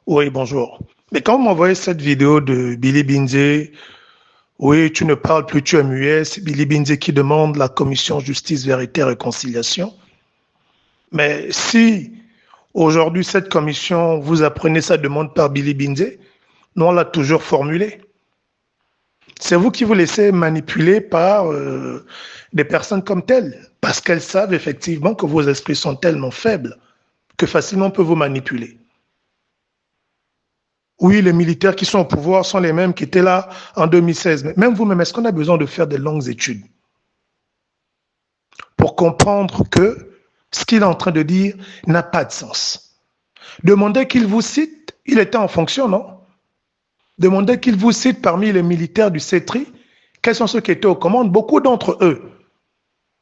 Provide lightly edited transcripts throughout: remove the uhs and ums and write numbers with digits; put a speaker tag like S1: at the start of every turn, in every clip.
S1: Oui, bonjour. Mais quand vous m'envoyez cette vidéo de Billy Binze, oui, tu ne parles plus, tu es muet, c'est Billy Binze qui demande la commission justice, vérité, réconciliation. Mais si aujourd'hui cette commission, vous apprenez sa demande par Billy Binze, nous on l'a toujours formulée. C'est vous qui vous laissez manipuler par des personnes comme telles, parce qu'elles savent effectivement que vos esprits sont tellement faibles que facilement on peut vous manipuler. Oui, les militaires qui sont au pouvoir sont les mêmes qui étaient là en 2016. Mais même vous-même, est-ce qu'on a besoin de faire des longues études pour comprendre que ce qu'il est en train de dire n'a pas de sens? Demandez qu'il vous cite, il était en fonction, non? Demandez qu'il vous cite parmi les militaires du CETRI, quels sont ceux qui étaient aux commandes. Beaucoup d'entre eux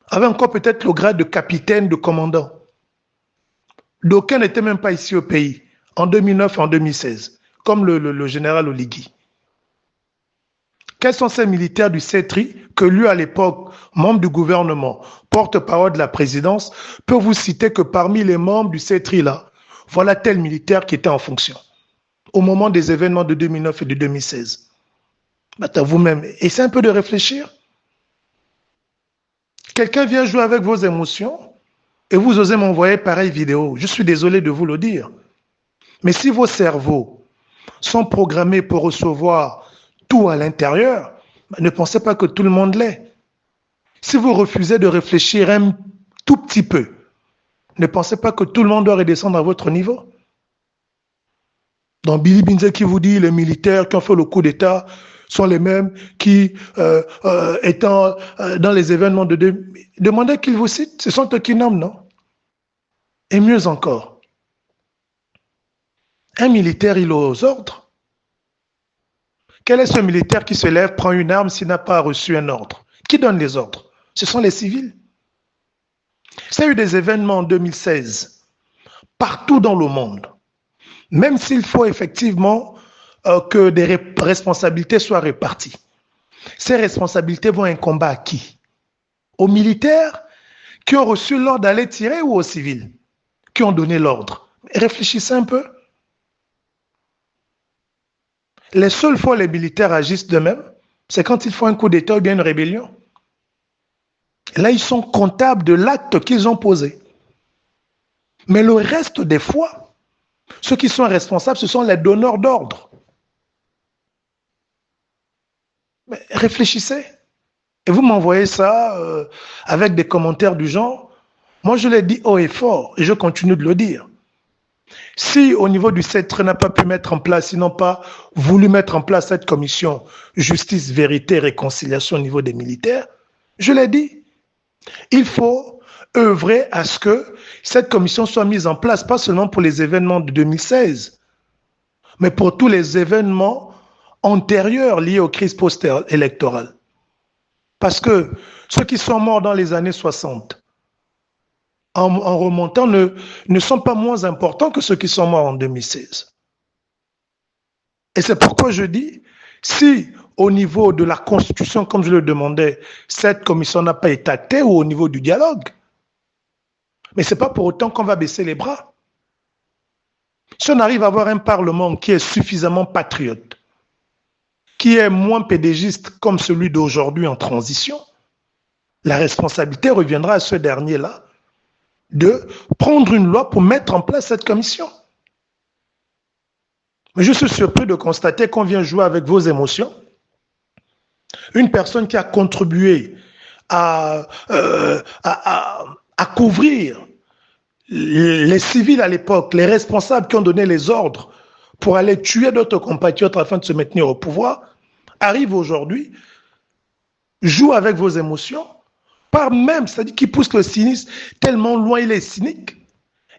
S1: avaient encore peut-être le grade de capitaine, de commandant. D'aucuns n'étaient même pas ici au pays, en 2009 et en 2016, comme le général Oligui. Quels sont ces militaires du CETRI que lui, à l'époque, membre du gouvernement, porte-parole de la présidence, peut vous citer que parmi les membres du CETRI, là, voilà tel militaire qui était en fonction au moment des événements de 2009 et de 2016. À vous-même, essayez un peu de réfléchir. Quelqu'un vient jouer avec vos émotions et vous osez m'envoyer pareille vidéo. Je suis désolé de vous le dire. Mais si vos cerveaux sont programmés pour recevoir tout à l'intérieur, ne pensez pas que tout le monde l'est. Si vous refusez de réfléchir un tout petit peu, ne pensez pas que tout le monde doit redescendre à votre niveau. Donc Billy Binze qui vous dit les militaires qui ont fait le coup d'État sont les mêmes qui, étant dans les événements de... Demandez qu'ils vous citent, ce sont eux qui nomment, non? Et mieux encore, un militaire, il est aux ordres. Quel est ce militaire qui se lève, prend une arme s'il n'a pas reçu un ordre? Qui donne les ordres? Ce sont les civils. Il y a eu des événements en 2016, partout dans le monde, même s'il faut effectivement que des responsabilités soient réparties. Ces responsabilités vont incomber à qui? Aux militaires qui ont reçu l'ordre d'aller tirer ou aux civils qui ont donné l'ordre? Réfléchissez un peu. Les seules fois où les militaires agissent d'eux-mêmes, c'est quand ils font un coup d'État ou bien une rébellion. Là, ils sont comptables de l'acte qu'ils ont posé. Mais le reste des fois, ceux qui sont responsables, ce sont les donneurs d'ordre. Mais réfléchissez. Et vous m'envoyez ça avec des commentaires du genre. Moi, je l'ai dit haut et fort, et je continue de le dire. Si au niveau du CETRE n'a pas pu mettre en place, ils n'ont pas voulu mettre en place cette commission justice, vérité, réconciliation au niveau des militaires, je l'ai dit, il faut œuvrer à ce que cette commission soit mise en place, pas seulement pour les événements de 2016, mais pour tous les événements antérieurs liés aux crises post-électorales. Parce que ceux qui sont morts dans les années 60, en remontant, ne sont pas moins importants que ceux qui sont morts en 2016. Et c'est pourquoi je dis, si au niveau de la Constitution, comme je le demandais, cette commission n'a pas été actée ou au niveau du dialogue, mais ce n'est pas pour autant qu'on va baisser les bras. Si on arrive à avoir un Parlement qui est suffisamment patriote, qui est moins pédégiste comme celui d'aujourd'hui en transition, la responsabilité reviendra à ce dernier-là de prendre une loi pour mettre en place cette commission. Mais je suis surpris de constater qu'on vient jouer avec vos émotions. Une personne qui a contribué à couvrir les civils à l'époque, les responsables qui ont donné les ordres pour aller tuer d'autres compatriotes afin de se maintenir au pouvoir, arrive aujourd'hui, joue avec vos émotions, par même, c'est-à-dire qu'il pousse le cynisme tellement loin, il est cynique.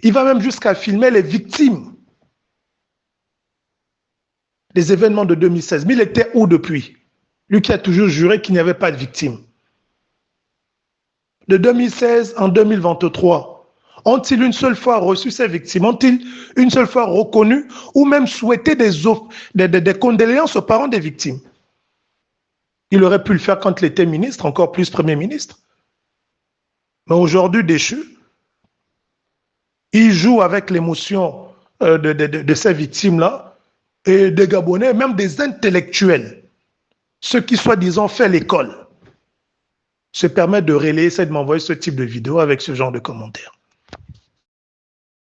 S1: Il va même jusqu'à filmer les victimes des événements de 2016. Mais il était où depuis? Lui qui a toujours juré qu'il n'y avait pas de victimes. De 2016 en 2023, ont-ils une seule fois reçu ces victimes? Ont-ils une seule fois reconnu ou même souhaité des condoléances aux parents des victimes? Il aurait pu le faire quand il était ministre, encore plus Premier ministre. Mais aujourd'hui déchu, il joue avec l'émotion de ces victimes-là, et des Gabonais, même des intellectuels, ceux qui soi-disant fait l'école, se permettent de relayer, c'est de m'envoyer ce type de vidéo avec ce genre de commentaires.